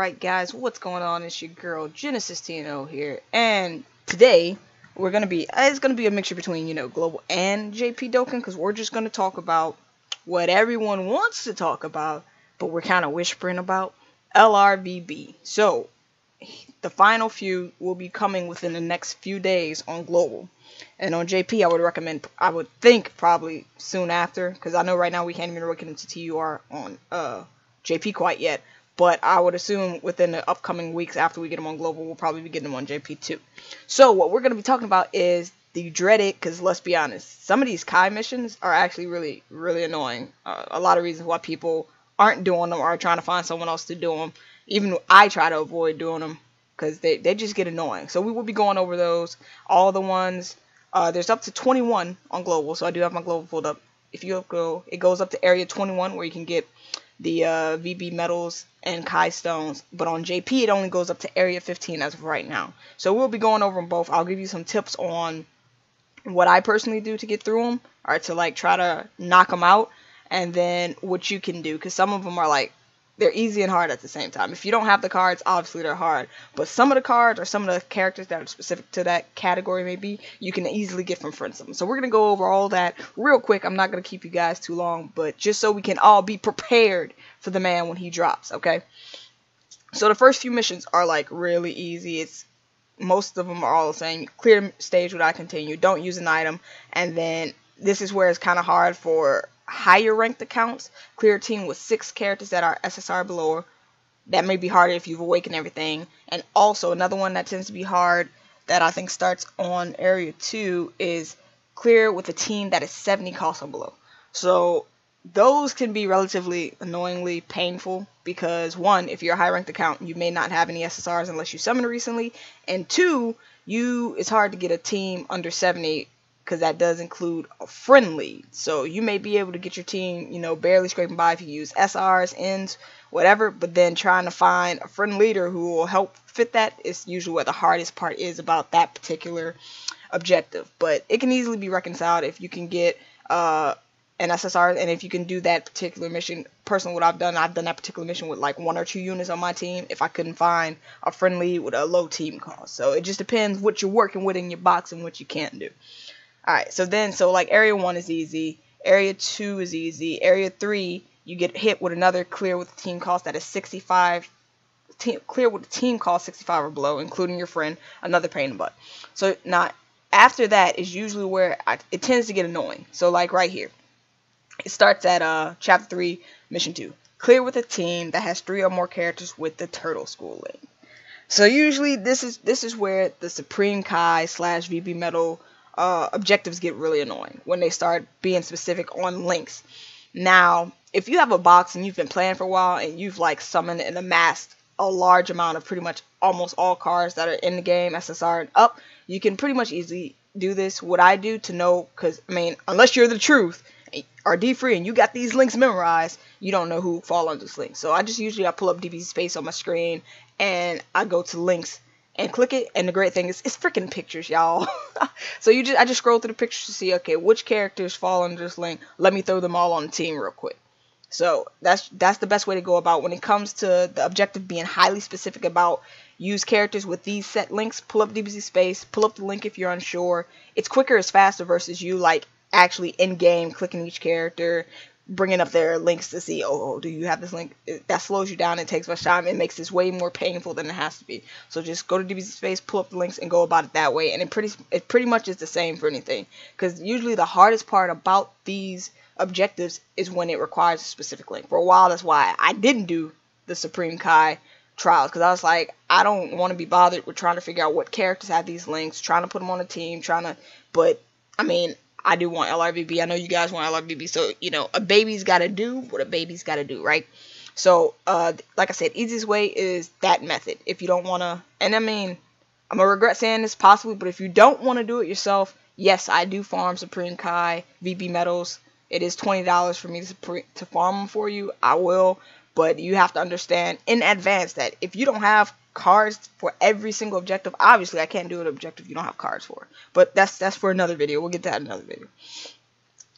Alright guys, what's going on? It's your girl Genesis TNO here, and today it's gonna be a mixture between, Global and JP Dokkan, because we're just gonna talk about what everyone wants to talk about, but we're kind of whispering about LRVB. So the final few will be coming within the next few days on Global. And on JP, I would think probably soon after, because I know right now we can't even look into TUR on JP quite yet. But I would assume within the upcoming weeks after we get them on Global, we'll probably be getting them on JP too. So what we're going to be talking about is the dreaded, because let's be honest, some of these Kai missions are actually really, really annoying. A lot of reasons why people aren't doing them or are trying to find someone else to do them. Even though I try to avoid doing them, because they just get annoying. So we will be going over those, all the ones. There's up to 21 on Global, so I do have my Global pulled up. If you go, it goes up to Area 21 where you can get the VB medals and Kai stones, but on JP it only goes up to Area 15 as of right now. So we'll be going over them both. I'll give you some tips on what I personally do to get through them, or to like try to knock them out, and then what you can do, because some of them are like, they're easy and hard at the same time. If you don't have the cards, obviously they're hard. But some of the cards or some of the characters that are specific to that category maybe, you can easily get from friends of them. So we're going to go over all that real quick. I'm not going to keep you guys too long, but just so we can all be prepared for the man when he drops, okay? So the first few missions are like really easy. Most of them are all the same. Clear stage without continue. Don't use an item. And then this is where it's kind of hard for higher ranked accounts. Clear a team with 6 characters that are SSR below. That may be harder if you've awakened everything. And also another one that tends to be hard that I think starts on Area 2 is clear with a team that is 70 cost or below. So those can be relatively annoyingly painful because, one, if you're a high ranked account, you may not have any SSRs unless you summoned recently, and two, it's hard to get a team under 70 because that does include a friend lead. So you may be able to get your team, barely scraping by if you use SRs, ends, whatever, but then trying to find a friend leader who will help fit that is usually what the hardest part is about that particular objective. But it can easily be reconciled if you can get an SSR, and if you can do that particular mission. Personally, what I've done that particular mission with like 1 or 2 units on my team if I couldn't find a friend lead with a low team cost. So it just depends what you're working with in your box and what you can't do. Alright, so like Area 1 is easy, Area 2 is easy, Area 3, you get hit with another clear with a team cost that is 65, clear with a team cost 65 or below, including your friend, another pain in the butt. So now, after that is usually where it tends to get annoying. So like right here, it starts at Chapter 3, Mission 2. Clear with a team that has 3 or more characters with the Turtle School link. So usually this is where the Supreme Kai / VB Medal objectives get really annoying, when they start being specific on links. Now, if you have a box and you've been playing for a while and you've like summoned and amassed a large amount of pretty much almost all cards that are in the game, SSR and up, you can pretty much easily do this. What I do to know, because I mean, unless you're the truth or D-free and you got these links memorized, you don't know who fall under this link. So I pull up Dbz Space on my screen and I go to links and click it, and the great thing is it's freaking pictures, y'all. So I just scroll through the pictures to see, okay, which characters fall under this link. Let me throw them all on the team real quick. So that's the best way to go about when it comes to the objective being highly specific about use characters with these set links. Pull up Dbz Space, pull up the link if you're unsure. It's quicker, it's faster versus you like actually in game clicking each character, bringing up their links to see, oh, do you have this link? That slows you down. It takes much time. It makes this way more painful than it has to be. So just go to Dbz Space, pull up the links, and go about it that way. And it pretty much is the same for anything. Because usually the hardest part about these objectives is when it requires a specific link. For a while, that's why I didn't do the Supreme Kai trials. Because I was like, I don't want to be bothered with trying to figure out what characters have these links, trying to put them on a team, but, I mean, I do want LRVB. I know you guys want LRVB. So, a baby's got to do what a baby's got to do, right? So, like I said, easiest way is that method. If you don't want to, and I mean, I'm going to regret saying this possibly, but if you don't want to do it yourself, yes, I do farm Supreme Kai VB medals. It is $20 for me to farm them for you. I will, but you have to understand in advance that if you don't have cards for every single objective, obviously I can't do an objective you don't have cards for, but that's for another video. We'll get to that in another video.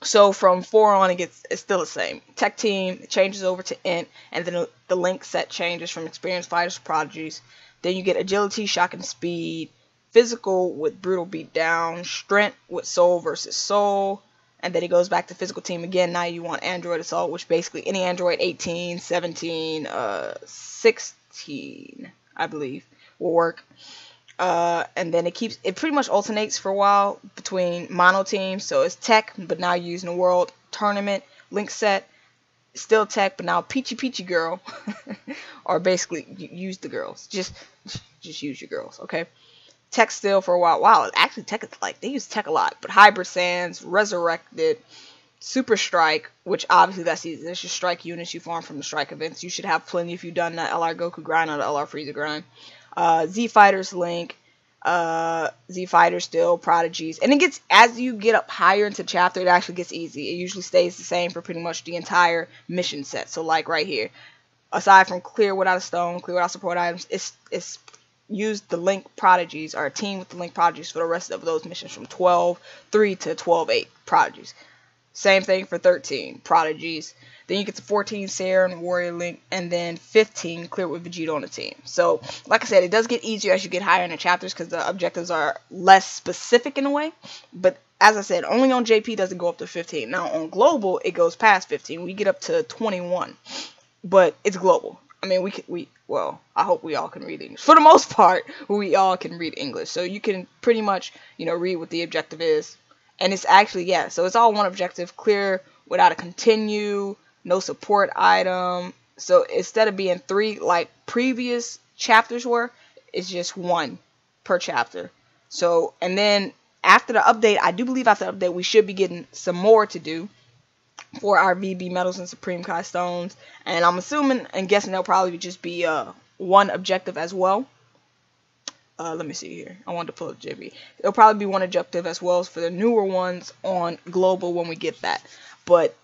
So from 4 on, it's still the same. Tech team changes over to int, and then the link set changes from experienced fighters to prodigies. Then you get agility, shock, and speed. Physical with brutal beatdown. Strength with soul versus soul. And then it goes back to physical team again. Now you want Android assault, which basically any Android 18, 17, 16, I believe, will work. And then it pretty much alternates for a while between mono teams. So it's tech, but now you're using the world tournament link set. Still tech, but now Peachy girl, or basically use the girls. Just use your girls, okay? Tech still for a while. Wow, actually tech is like they use tech a lot. But hybrid sands, resurrected, super strike, which obviously that's easy. That's your strike units you farm from the strike events. You should have plenty if you've done that LR Goku grind or the LR Frieza grind. Z Fighters Link, Z Fighters still, Prodigies, and it gets, as you get up higher into the chapter, it actually gets easy. It usually stays the same for pretty much the entire mission set. So like right here, aside from clear without a stone, clear without support items, it's used the Link Prodigies, or a team with the Link Prodigies for the rest of those missions from 12-3 to 12-8 Prodigies. Same thing for 13 Prodigies. Then you get to 14 Saren, Warrior Link, and then 15 clear with Vegito on the team. So, like I said, it does get easier as you get higher in the chapters because the objectives are less specific in a way. But as I said, only on JP does it go up to 15. Now, on Global, it goes past 15. We get up to 21. But it's global. I mean, well, I hope we all can read English. For the most part, we all can read English. So you can pretty much, read what the objective is. And it's actually, yeah, so it's all one objective. Clear without a continue. No support item. So instead of being 3 like previous chapters were, it's just 1 per chapter. So, and then after the update, I do believe after the update, we should be getting some more to do for our VB medals and Supreme Kai stones. And I'm assuming and guessing there'll probably just be 1 objective as well. Let me see here. I wanted to pull up JB. It'll probably be 1 objective as well as for the newer ones on Global when we get that. But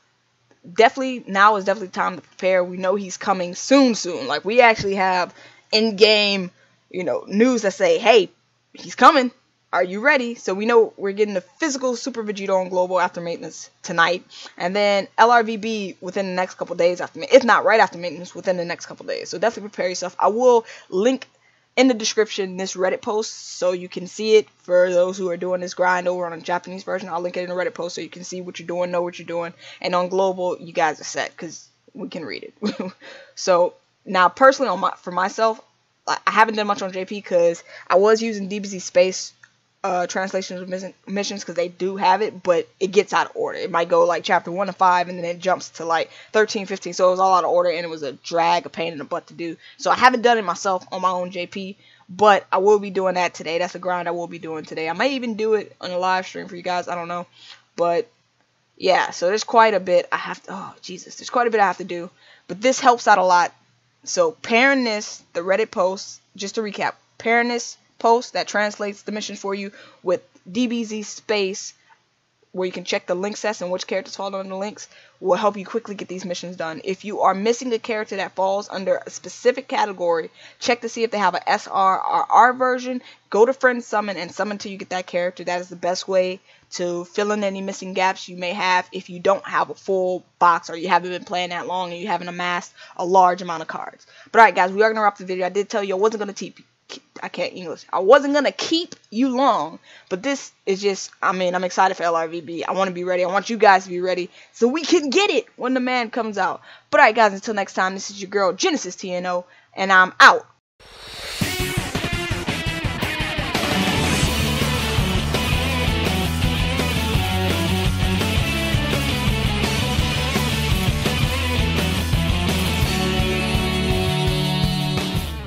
definitely, now is definitely time to prepare. We know he's coming soon. Like, we actually have in-game, news that say, hey, he's coming. Are you ready? So we know we're getting the physical Super Vegito on Global after maintenance tonight. And then LRVB within the next couple days after maintenance. If not right after maintenance, within the next couple days. So definitely prepare yourself. I will link in the description this Reddit post so you can see it for those who are doing this grind over on a Japanese version. I'll link it in the Reddit post so you can see what you're doing, know what you're doing. And on Global, you guys are set because we can read it. So now personally, for myself, I haven't done much on JP because I was using Dbz Space translations of missions because they do have it, but it gets out of order. It might go like chapter 1 to 5 and then it jumps to like 13, 15, so it was all out of order and it was a drag, a pain in the butt to do. So I haven't done it myself on my own JP, but I will be doing that today. That's a grind I will be doing today. I may even do it on a live stream for you guys, I don't know. But yeah, so there's quite a bit there's quite a bit I have to do, but this helps out a lot. So pairing this, the Reddit post, just to recap, pairing this post that translates the missions for you with Dbz Space, where you can check the link sets and which characters fall under the links, will help you quickly get these missions done. If you are missing a character that falls under a specific category, check to see if they have a SR or R version. Go to friend summon and summon till you get that character. That is the best way to fill in any missing gaps you may have if you don't have a full box or you haven't been playing that long and you haven't amassed a large amount of cards. But alright guys, we are going to wrap the video. I did tell you I wasn't going to I wasn't going to keep you long, but this is just, I'm excited for LRVB. I want to be ready. I want you guys to be ready so we can get it when the man comes out. But alright guys, until next time, this is your girl Genesis TNO, and I'm out.